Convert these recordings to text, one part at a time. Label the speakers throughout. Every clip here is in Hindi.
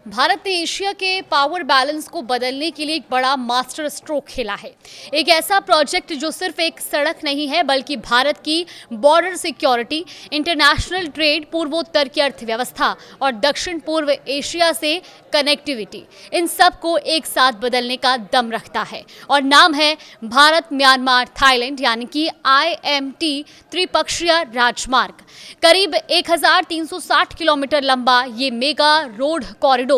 Speaker 1: भारत ने एशिया के पावर बैलेंस को बदलने के लिए एक बड़ा मास्टर स्ट्रोक खेला है। एक ऐसा प्रोजेक्ट जो सिर्फ एक सड़क नहीं है बल्कि भारत की बॉर्डर सिक्योरिटी, इंटरनेशनल ट्रेड, पूर्वोत्तर की अर्थव्यवस्था और दक्षिण पूर्व एशिया से कनेक्टिविटी, इन सब को एक साथ बदलने का दम रखता है और नाम है भारत म्यांमार थाईलैंड यानी कि IMT त्रिपक्षीय राजमार्ग। करीब 1360 किलोमीटर लंबा ये मेगा रोड कॉरिडोर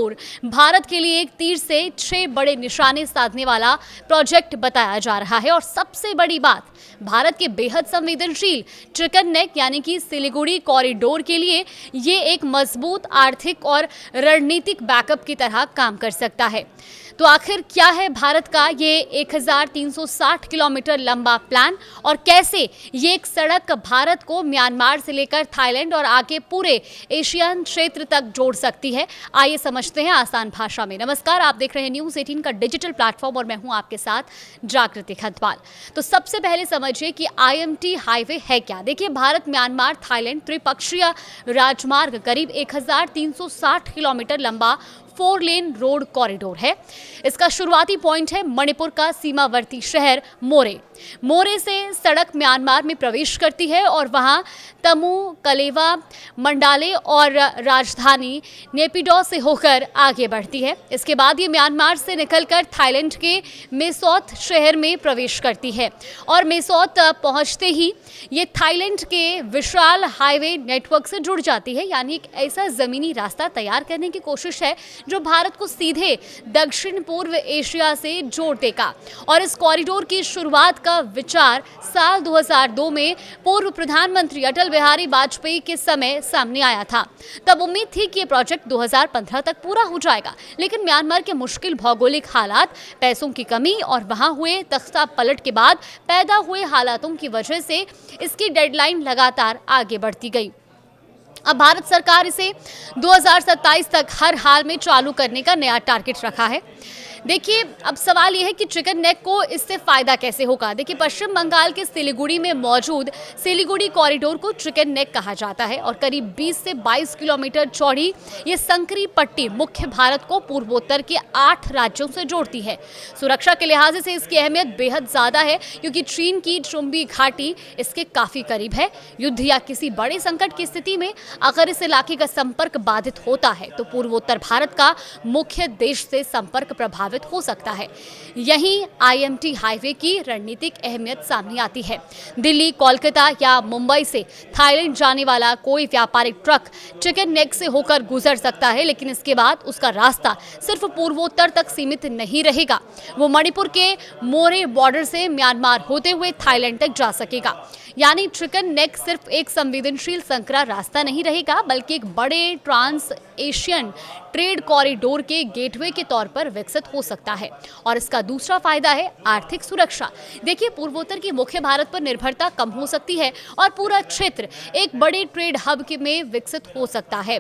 Speaker 1: भारत के लिए एक तीर से 6 बड़े निशाने साधने वाला प्रोजेक्ट बताया जा रहा है। और सबसे बड़ी बात, भारत के बेहद संवेदनशील चिकन नेक यानी कि सिलीगुड़ी कॉरिडोर के लिए ये एक मजबूत आर्थिक और रणनीतिक बैकअप की तरह काम कर सकता है। तो आखिर क्या है भारत का ये 1360 किलोमीटर लंबा प्लान और कैसे ये एक सड़क भारत को म्यांमार से लेकर थाईलैंड और आगे पूरे एशियन क्षेत्र तक जोड़ सकती है? आइए समझते हैं आसान भाषा में। नमस्कार, आप देख रहे हैं न्यूज़ 18 का डिजिटल प्लेटफॉर्म और मैं हूं आपके साथ जागृति खतवाल। तो सबसे पहले समझिए कि IMT हाईवे है क्या। देखिए, भारत म्यांमार थाईलैंड त्रिपक्षीय राजमार्ग करीब 1360 किलोमीटर लंबा 4 लेन रोड कॉरिडोर है। इसका शुरुआती पॉइंट है मणिपुर का सीमावर्ती शहर मोरे। मोरे से सड़क म्यांमार में प्रवेश करती है और वहां तमू, कलेवा, मंडाले और राजधानी नेपिडो से होकर आगे बढ़ती है। इसके बाद ये म्यांमार से निकलकर थाईलैंड के मेसौत शहर में प्रवेश करती है और मेसौत पहुंचते ही ये थाईलैंड के विशाल हाईवे नेटवर्क से जुड़ जाती है। यानी एक ऐसा जमीनी रास्ता तैयार करने की कोशिश है जो भारत को सीधे दक्षिण पूर्व एशिया से जोड़ देगा। और इस कॉरिडोर की शुरुआत का विचार साल 2002 में पूर्व प्रधानमंत्री अटल बिहारी वाजपेयी के समय सामने आया था। तब उम्मीद थी कि ये प्रोजेक्ट 2015 तक पूरा हो जाएगा, लेकिन म्यांमार के मुश्किल भौगोलिक हालात, पैसों की कमी और वहां हुए तख्ता पलट के बाद पैदा हुए हालातों की वजह से इसकी डेडलाइन लगातार आगे बढ़ती गई। अब भारत सरकार इसे 2027 तक हर हाल में चालू करने का नया टारगेट रखा है। देखिए, अब सवाल यह है कि चिकन नेक को इससे फायदा कैसे होगा। देखिए, पश्चिम बंगाल के सिलीगुड़ी में मौजूद सिलीगुड़ी कॉरिडोर को चिकन नेक कहा जाता है और करीब 20 से 22 किलोमीटर चौड़ी ये संकरी पट्टी मुख्य भारत को पूर्वोत्तर के 8 राज्यों से जोड़ती है। सुरक्षा के लिहाज से इसकी अहमियत बेहद ज्यादा है क्योंकि चीन की चुंबी घाटी इसके काफी करीब है। युद्ध या किसी बड़े संकट की स्थिति में अगर इस इलाके का संपर्क बाधित होता है तो पूर्वोत्तर भारत का मुख्य देश से संपर्क प्रभावित हो सकता है। यहीं IMT हाईवे की रणनीतिक अहमियत सामने आती है। दिल्ली, कोलकाता या मुंबई से थाईलैंड जाने वाला कोई व्यापारिक ट्रक चिकन नेक से होकर गुजर सकता है, लेकिन इसके बाद उसका रास्ता सिर्फ पूर्वोत्तर तक सीमित नहीं रहेगा। वो मणिपुर के मोरे बॉर्डर से म्यांमार होते हुए थाईलैंड तक जा सकेगा। यानी चिकन नेक सिर्फ एक संवेदनशील संकरा रास्ता नहीं रहेगा बल्कि एक बड़े ट्रांस एशियन ट्रेड कॉरिडोर के गेटवे के तौर पर विकसित हो सकता है। और इसका दूसरा फायदा है आर्थिक सुरक्षा। देखिए, पूर्वोत्तर की मुख्य भारत पर निर्भरता कम हो सकती है और पूरा क्षेत्र एक बड़े ट्रेड हब में विकसित हो सकता है।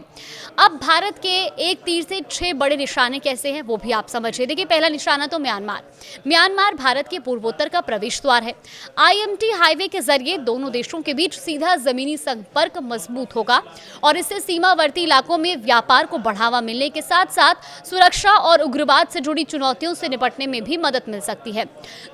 Speaker 1: अब भारत के एक तीर से 6 बड़े निशाने कैसे हैं वो भी आप समझिए। देखिए, पहला निशाना तो म्यांमार भारत के पूर्वोत्तर का प्रवेश द्वार है। IMT हाईवे के जरिए दोनों देशों के बीच सीधा जमीनी संपर्क मजबूत होगा और इससे सीमावर्ती इलाकों में व्यापार को बढ़ावा मिलने के साथ साथ सुरक्षा और उग्रवाद से जुड़ी चुनौतियों से निपटने में भी मदद मिल सकती है।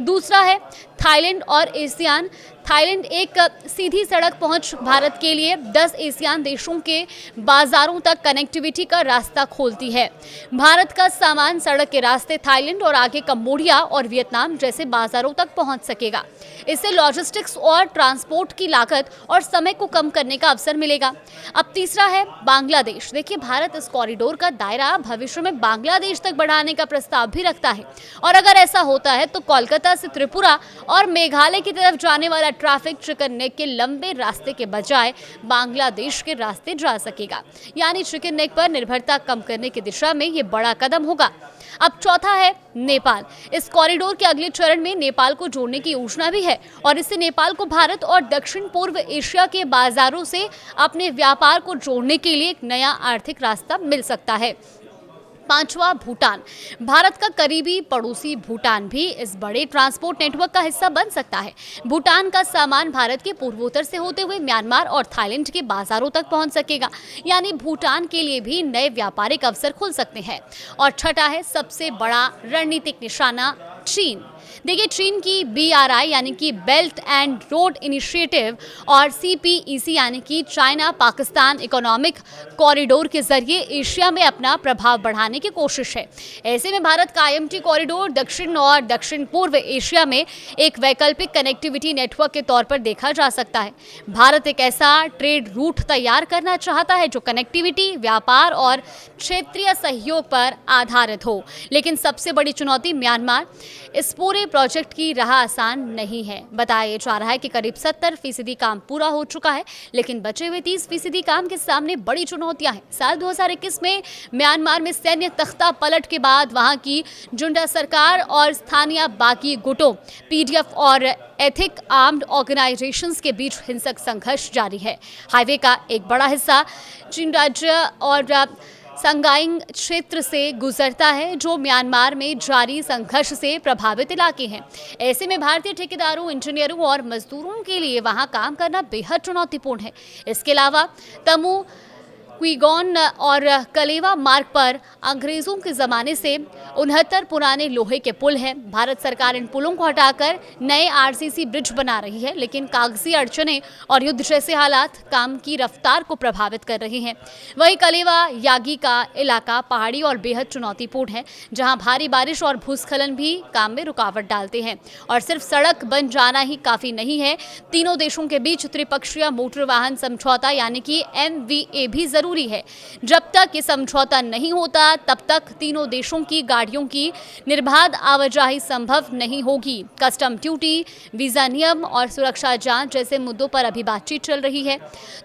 Speaker 1: दूसरा है थाईलैंड और एशियान। थाईलैंड एक सीधी सड़क पहुंच भारत के लिए 10 एशियान देशों के बाजारों तक कनेक्टिविटी का रास्ता खोलती है। भारत का सामान सड़क के रास्ते थाईलैंड और आगे कंबोडिया और वियतनाम जैसे बाजारों तक पहुंच सकेगा। इससे लॉजिस्टिक्स और ट्रांसपोर्ट की लागत और समय को कम करने का अवसर मिलेगा। अब तीसरा है बांग्लादेश। देखिए, भारत इस कॉरिडोर का दायरा भविष्य में बांग्लादेश तक बढ़ाने का प्रस्ताव भी रखता है और अगर ऐसा होता है तो कोलकाता से त्रिपुरा और मेघालय की तरफ जाने वाला ट्रैफिक चिकन नेक के लंबे रास्ते के बजाय बांग्लादेश के रास्ते जा सकेगा। यानी चिकन नेक पर निर्भरता कम करने की दिशा में ये बड़ा कदम होगा। अब चौथा है नेपाल। इस कॉरिडोर के अगले चरण में नेपाल को जोड़ने की योजना भी है और इससे नेपाल को भारत और दक्षिण पूर्व एशिया के बाजारों से अपने व्यापार को जोड़ने के लिए एक नया आर्थिक रास्ता मिल सकता है। पांचवा, भूटान। भारत का करीबी पड़ोसी भूटान भी इस बड़े ट्रांसपोर्ट नेटवर्क का हिस्सा बन सकता है। भूटान का सामान भारत के पूर्वोत्तर से होते हुए म्यांमार और थाईलैंड के बाजारों तक पहुंच सकेगा, यानी भूटान के लिए भी नए व्यापारिक अवसर खुल सकते हैं। और छठा है सबसे बड़ा रणनीतिक निशाना, चीन। देखिए, चीन की BRI यानी कि बेल्ट एंड रोड इनिशिएटिव और CPEC यानी कि चाइना पाकिस्तान इकोनॉमिक कॉरिडोर के जरिए एशिया में अपना प्रभाव बढ़ाने की कोशिश है। ऐसे में भारत का IMT कॉरिडोर दक्षिण और दक्षिण पूर्व एशिया में एक वैकल्पिक कनेक्टिविटी नेटवर्क के तौर पर देखा जा सकता है। भारत एक ऐसा ट्रेड रूट तैयार करना चाहता है जो कनेक्टिविटी, व्यापार और क्षेत्रीय सहयोग पर आधारित हो। लेकिन सबसे बड़ी चुनौती म्यांमार। इस पूरे प्रोजेक्ट की राह आसान नहीं है। बताया जा रहा है कि करीब 70% काम पूरा हो चुका है, लेकिन बचे हुए 30% काम के सामने बड़ी चुनौतियां हैं। साल 2021 में म्यांमार में सैन्य तख्ता पलट के बाद वहां की जुंडा सरकार और स्थानीय बागी गुटों PDF और एथिक आर्म्ड ऑर्गेनाइजेशंस के बीच हिंसक संघर्ष जारी है। हाईवे का एक बड़ा हिस्सा चीन राज्य और संगाइंग क्षेत्र से गुजरता है, जो म्यांमार में जारी संघर्ष से प्रभावित इलाके हैं। ऐसे में भारतीय ठेकेदारों, इंजीनियरों और मजदूरों के लिए वहां काम करना बेहद चुनौतीपूर्ण है। इसके अलावा तमू, क्विगोन और कलेवा मार्ग पर अंग्रेजों के ज़माने से 69 पुराने लोहे के पुल हैं। भारत सरकार इन पुलों को हटाकर नए RCC ब्रिज बना रही है, लेकिन कागजी अड़चनें और युद्ध जैसे हालात काम की रफ्तार को प्रभावित कर रहे हैं। वहीं कलेवा यागी का इलाका पहाड़ी और बेहद चुनौतीपूर्ण है, जहां भारी बारिश और भूस्खलन भी काम में रुकावट डालते हैं। और सिर्फ सड़क बन जाना ही काफ़ी नहीं है, तीनों देशों के बीच त्रिपक्षीय मोटर वाहन समझौता यानी कि MVA भी जरूरी है। जब तक ये समझौता नहीं होता, तब तक तीनों देशों की गाड़ियों की निर्बाध आवाजाही संभव नहीं होगी। कस्टम ड्यूटी, वीजा नियम और सुरक्षा जांच जैसे मुद्दों पर अभी बातचीत चल रही है।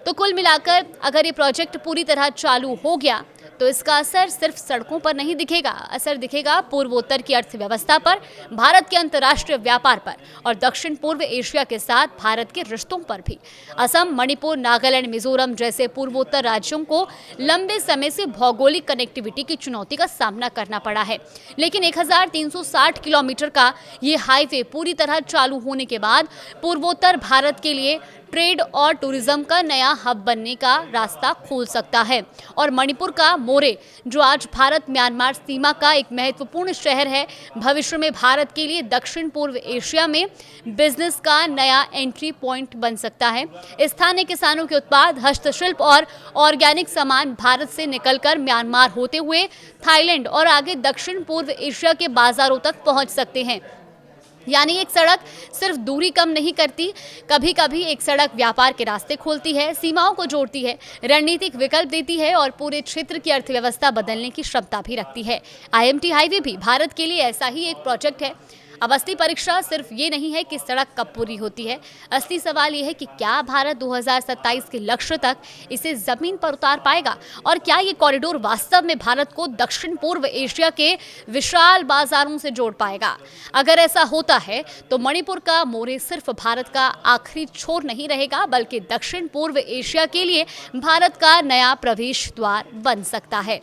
Speaker 1: तो कुल मिलाकर अगर ये प्रोजेक्ट पूरी तरह चालू हो गया तो इसका असर सिर्फ सड़कों पर नहीं दिखेगा, असर दिखेगा पूर्वोत्तर की अर्थव्यवस्था पर, भारत के अंतर्राष्ट्रीय व्यापार पर और दक्षिण पूर्व एशिया के साथ भारत के रिश्तों पर भी। असम, मणिपुर, नागालैंड, मिजोरम जैसे पूर्वोत्तर राज्यों को लंबे समय से भौगोलिक कनेक्टिविटी की चुनौती का सामना करना पड़ा है, लेकिन 1360 किलोमीटर का ये हाईवे पूरी तरह चालू होने के बाद पूर्वोत्तर भारत के लिए ट्रेड और टूरिज्म का नया हब बनने का रास्ता खोल सकता है। और मणिपुर का मोरे, जो आज भारत म्यांमार सीमा का एक महत्वपूर्ण शहर है, भविष्य में भारत के लिए दक्षिण पूर्व एशिया में बिजनेस का नया एंट्री पॉइंट बन सकता है। स्थानीय किसानों के उत्पाद, हस्तशिल्प और ऑर्गेनिक सामान भारत से निकलकर म्यांमार होते हुए थाईलैंड और आगे दक्षिण पूर्व एशिया के बाजारों तक पहुंच सकते हैं। यानी एक सड़क सिर्फ दूरी कम नहीं करती, कभी कभी एक सड़क व्यापार के रास्ते खोलती है, सीमाओं को जोड़ती है, रणनीतिक विकल्प देती है और पूरे क्षेत्र की अर्थव्यवस्था बदलने की क्षमता भी रखती है। IMT हाईवे भी भारत के लिए ऐसा ही एक प्रोजेक्ट है। अब असली परीक्षा सिर्फ ये नहीं है कि सड़क कब पूरी होती है, असली सवाल ये है कि क्या भारत 2027 के लक्ष्य तक इसे जमीन पर उतार पाएगा और क्या ये कॉरिडोर वास्तव में भारत को दक्षिण पूर्व एशिया के विशाल बाजारों से जोड़ पाएगा। अगर ऐसा होता है तो मणिपुर का मोरे सिर्फ भारत का आखिरी छोर नहीं रहेगा, बल्कि दक्षिण पूर्व एशिया के लिए भारत का नया प्रवेश द्वार बन सकता है।